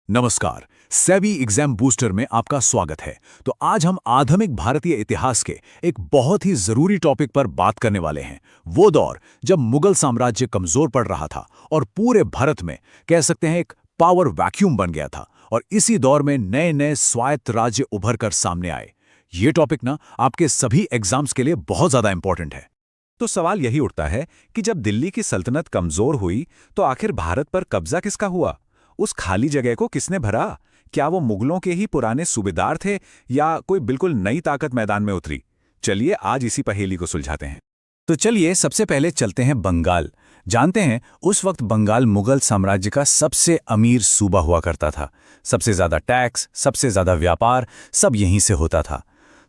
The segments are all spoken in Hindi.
नमस्कार। सेबी एग्जाम बूस्टर में आपका स्वागत है। तो आज हम आधुनिक भारतीय इतिहास के एक बहुत ही जरूरी टॉपिक पर बात करने वाले हैं। वो दौर जब मुगल साम्राज्य कमजोर पड़ रहा था और पूरे भारत में कह सकते हैं एक पावर वैक्यूम बन गया था, और इसी दौर में नए नए स्वायत्त राज्य उभर कर सामने आए। ये टॉपिक ना आपके सभी एग्जाम्स के लिए बहुत ज्यादा इंपॉर्टेंट है। तो सवाल यही उठता है कि जब दिल्ली की सल्तनत कमजोर हुई तो आखिर भारत पर कब्जा किसका हुआ? उस खाली जगह को किसने भरा? क्या वो मुगलों के ही पुराने सूबेदार थे या कोई बिल्कुल नई ताकत मैदान में उतरी? चलिए आज इसी पहेली को सुलझाते हैं। तो चलिए सबसे पहले चलते हैं बंगाल। जानते हैं उस वक्त बंगाल मुगल साम्राज्य का सबसे अमीर सूबा हुआ करता था। सबसे ज्यादा टैक्स, सबसे ज्यादा व्यापार, सब यहीं से होता था।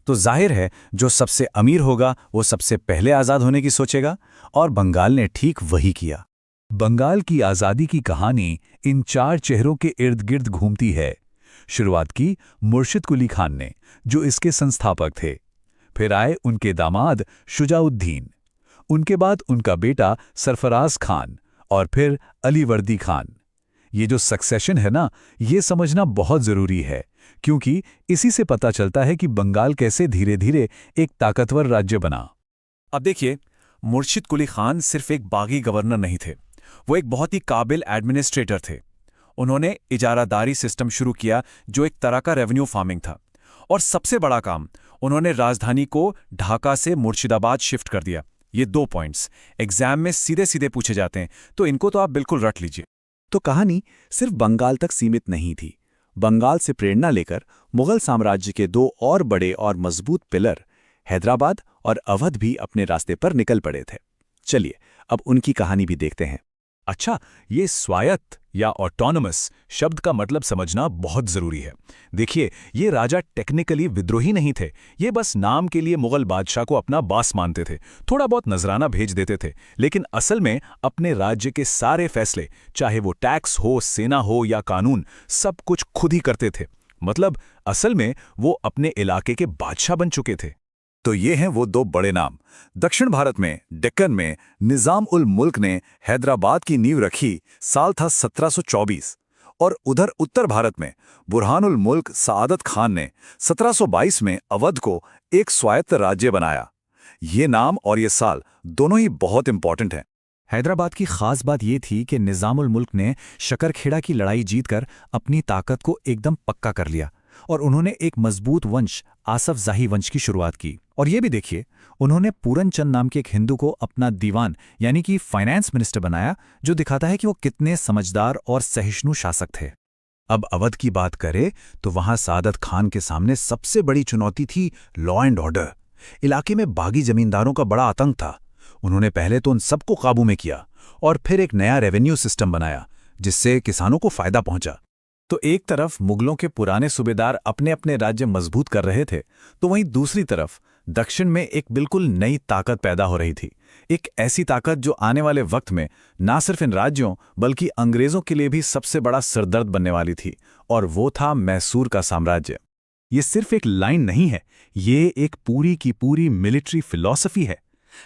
तो जाहिर है जो सबसे अमीर होगा वो सबसे पहले आज़ाद होने की सोचेगा, और बंगाल ने ठीक वही किया। बंगाल की आज़ादी की कहानी इन चार चेहरों के इर्द गिर्द घूमती है। शुरुआत की मुर्शिद कुली खान ने, जो इसके संस्थापक थे। फिर आए उनके दामाद शुजाउद्दीन, उनके बाद उनका बेटा सरफराज खान, और फिर अलीवर्दी खान। ये जो सक्सेशन है ना, ये समझना बहुत ज़रूरी है, क्योंकि इसी से पता चलता है कि बंगाल कैसे धीरे धीरे एक ताकतवर राज्य बना। अब देखिए, मुर्शिद कुली खान सिर्फ एक बागी गवर्नर नहीं थे, वो एक बहुत ही काबिल एडमिनिस्ट्रेटर थे। उन्होंने इजारादारी सिस्टम शुरू किया जो एक तरह का रेवेन्यू फार्मिंग था। और सबसे बड़ा काम, उन्होंने राजधानी को ढाका से मुर्शिदाबाद शिफ्ट कर दिया। ये 2 पॉइंट्स एग्जाम में सीधे सीधे पूछे जाते हैं, तो इनको तो आप बिल्कुल रट लीजिए। तो कहानी सिर्फ बंगाल तक सीमित नहीं थी। बंगाल से प्रेरणा लेकर मुगल साम्राज्य के 2 और बड़े और मजबूत पिलर, हैदराबाद और अवध, भी अपने रास्ते पर निकल पड़े थे। चलिए अब उनकी कहानी भी देखते हैं। अच्छा, ये स्वायत्त या ऑटोनमस शब्द का मतलब समझना बहुत जरूरी है। देखिए, ये राजा टेक्निकली विद्रोही नहीं थे। ये बस नाम के लिए मुगल बादशाह को अपना बास मानते थे, थोड़ा बहुत नजराना भेज देते थे, लेकिन असल में अपने राज्य के सारे फैसले, चाहे वो टैक्स हो, सेना हो या कानून, सब कुछ खुद ही करते थे। मतलब असल में वो अपने इलाके के बादशाह बन चुके थे। तो ये हैं वो 2 बड़े नाम। दक्षिण भारत में डेक्कन में निजाम उल मुल्क ने हैदराबाद की नींव रखी, साल था 1724। और उधर उत्तर भारत में बुरहानुल मुल्क सआदत खान ने 1722 में अवध को एक स्वायत्त राज्य बनाया। ये नाम और ये साल दोनों ही बहुत इंपॉर्टेंट हैं। हैदराबाद की खास बात ये थी कि निजामुल मुल्क ने शकरखेड़ा की लड़ाई जीतकर अपनी ताकत को एकदम पक्का कर लिया, और उन्होंने एक मजबूत वंश, आसफ जाही वंश की शुरुआत की। और ये भी देखिए, उन्होंने पूरन चंद नाम के एक हिंदू को अपना दीवान यानी कि फाइनेंस मिनिस्टर बनाया, जो दिखाता है कि वो कितने समझदार और सहिष्णु शासक थे। अब अवध की बात करें तो वहां सादत खान के सामने सबसे बड़ी चुनौती थी लॉ एंड ऑर्डर। इलाके में बागी जमींदारों का बड़ा आतंक था। उन्होंने पहले तो उन सबको काबू में किया, और फिर एक नया रेवेन्यू सिस्टम बनाया जिससे किसानों को फायदा पहुंचा। तो एक तरफ मुगलों के पुराने सूबेदार अपने अपने राज्य मजबूत कर रहे थे, तो वहीं दूसरी तरफ दक्षिण में एक बिल्कुल नई ताकत पैदा हो रही थी। एक ऐसी ताकत जो आने वाले वक्त में ना सिर्फ इन राज्यों बल्कि अंग्रेजों के लिए भी सबसे बड़ा सरदर्द बनने वाली थी, और वो था मैसूर का साम्राज्य। ये सिर्फ एक लाइन नहीं है, ये एक पूरी की पूरी मिलिट्री फिलॉसफी है।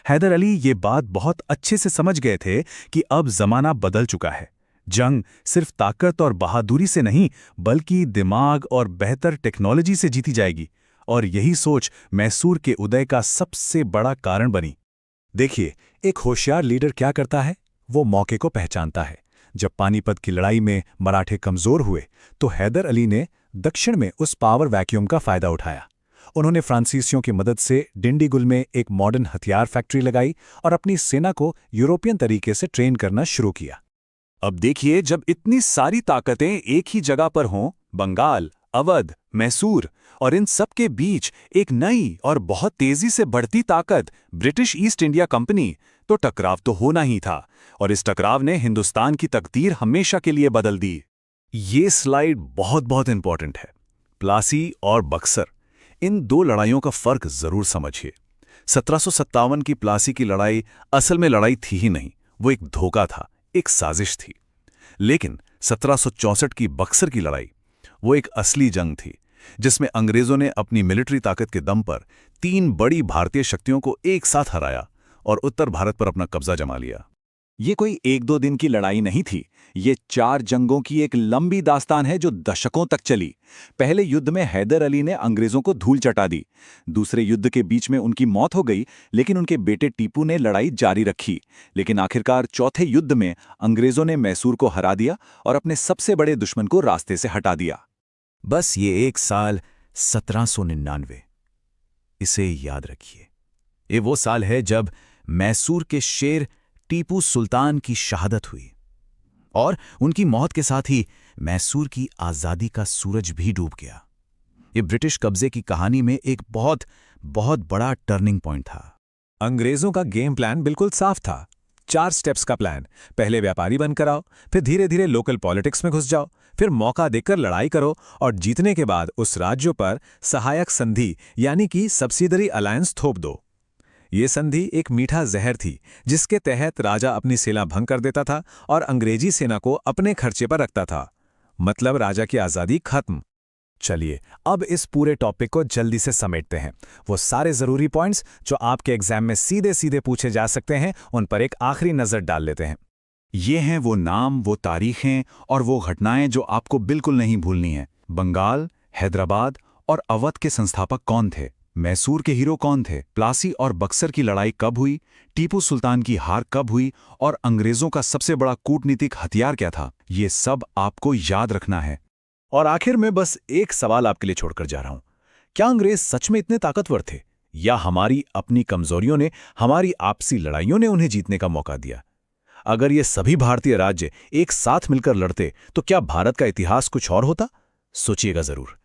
हैदर अली ये बात बहुत अच्छे से समझ गए थे कि अब जमाना बदल चुका है। जंग सिर्फ ताकत और बहादुरी से नहीं, बल्कि दिमाग और बेहतर टेक्नोलॉजी से जीती जाएगी। और यही सोच मैसूर के उदय का सबसे बड़ा कारण बनी। देखिए, एक होशियार लीडर क्या करता है? वो मौके को पहचानता है। जब पानीपत की लड़ाई में मराठे कमजोर हुए, तो हैदर अली ने दक्षिण में उस पावर वैक्यूम का फायदा उठाया। उन्होंने फ्रांसीसियों की मदद से डिंडीगुल में एक मॉडर्न हथियार फैक्ट्री लगाई और अपनी सेना को यूरोपियन तरीके से ट्रेन करना शुरू किया। अब देखिए, जब इतनी सारी ताकतें एक ही जगह पर हों, बंगाल, अवध, मैसूर, और इन सब के बीच एक नई और बहुत तेजी से बढ़ती ताकत ब्रिटिश ईस्ट इंडिया कंपनी, तो टकराव तो होना ही था। और इस टकराव ने हिंदुस्तान की तकदीर हमेशा के लिए बदल दी। ये स्लाइड बहुत बहुत इंपॉर्टेंट है। प्लासी और बक्सर, इन 2 लड़ाइयों का फर्क जरूर समझिए। 1757 की प्लासी की लड़ाई असल में लड़ाई थी ही नहीं, वो एक धोखा था, एक साजिश थी। लेकिन 1764 की बक्सर की लड़ाई, वो एक असली जंग थी, जिसमें अंग्रेजों ने अपनी मिलिट्री ताकत के दम पर 3 बड़ी भारतीय शक्तियों को एक साथ हराया और उत्तर भारत पर अपना कब्जा जमा लिया। ये कोई 1-2 दिन की लड़ाई नहीं थी। ये 4 जंगों की एक लंबी दास्तान है जो दशकों तक चली। पहले युद्ध में हैदर अली ने अंग्रेजों को धूल चटा दी। दूसरे युद्ध के बीच में उनकी मौत हो गई, लेकिन उनके बेटे टीपू ने लड़ाई जारी रखी। लेकिन आखिरकार चौथे युद्ध में अंग्रेजों ने मैसूर को हरा दिया और अपने सबसे बड़े दुश्मन को रास्ते से हटा दिया। बस ये एक साल 1799, इसे याद रखिए। ये वो साल है जब मैसूर के शेर टीपू सुल्तान की शहादत हुई और उनकी मौत के साथ ही मैसूर की आज़ादी का सूरज भी डूब गया। ये ब्रिटिश कब्जे की कहानी में एक बहुत बहुत बड़ा टर्निंग पॉइंट था। अंग्रेजों का गेम प्लान बिल्कुल साफ था। 4 स्टेप्स का प्लान। पहले व्यापारी बनकर आओ, फिर धीरे धीरे लोकल पॉलिटिक्स में घुस जाओ, फिर मौका देकर लड़ाई करो और जीतने के बाद उस राज्यों पर सहायक संधि यानी कि सब्सिडरी अलायंस थोप दो। ये संधि एक मीठा जहर थी जिसके तहत राजा अपनी सेना भंग कर देता था और अंग्रेजी सेना को अपने खर्चे पर रखता था। मतलब राजा की आज़ादी खत्म। चलिए अब इस पूरे टॉपिक को जल्दी से समेटते हैं। वो सारे ज़रूरी पॉइंट्स जो आपके एग्जाम में सीधे सीधे पूछे जा सकते हैं, उन पर एक आखिरी नज़र डाल लेते हैं। ये हैं वो नाम, वो तारीखें और वो घटनाएं जो आपको बिल्कुल नहीं भूलनी हैं। बंगाल, हैदराबाद और अवध के संस्थापक कौन थे? मैसूर के हीरो कौन थे? प्लासी और बक्सर की लड़ाई कब हुई? टीपू सुल्तान की हार कब हुई? और अंग्रेजों का सबसे बड़ा कूटनीतिक हथियार क्या था? ये सब आपको याद रखना है। और आखिर में बस एक सवाल आपके लिए छोड़कर जा रहा हूं। क्या अंग्रेज सच में इतने ताकतवर थे, या हमारी अपनी कमजोरियों ने, हमारी आपसी लड़ाइयों ने उन्हें जीतने का मौका दिया? अगर ये सभी भारतीय राज्य एक साथ मिलकर लड़ते तो क्या भारत का इतिहास कुछ और होता? सोचिएगा जरूर।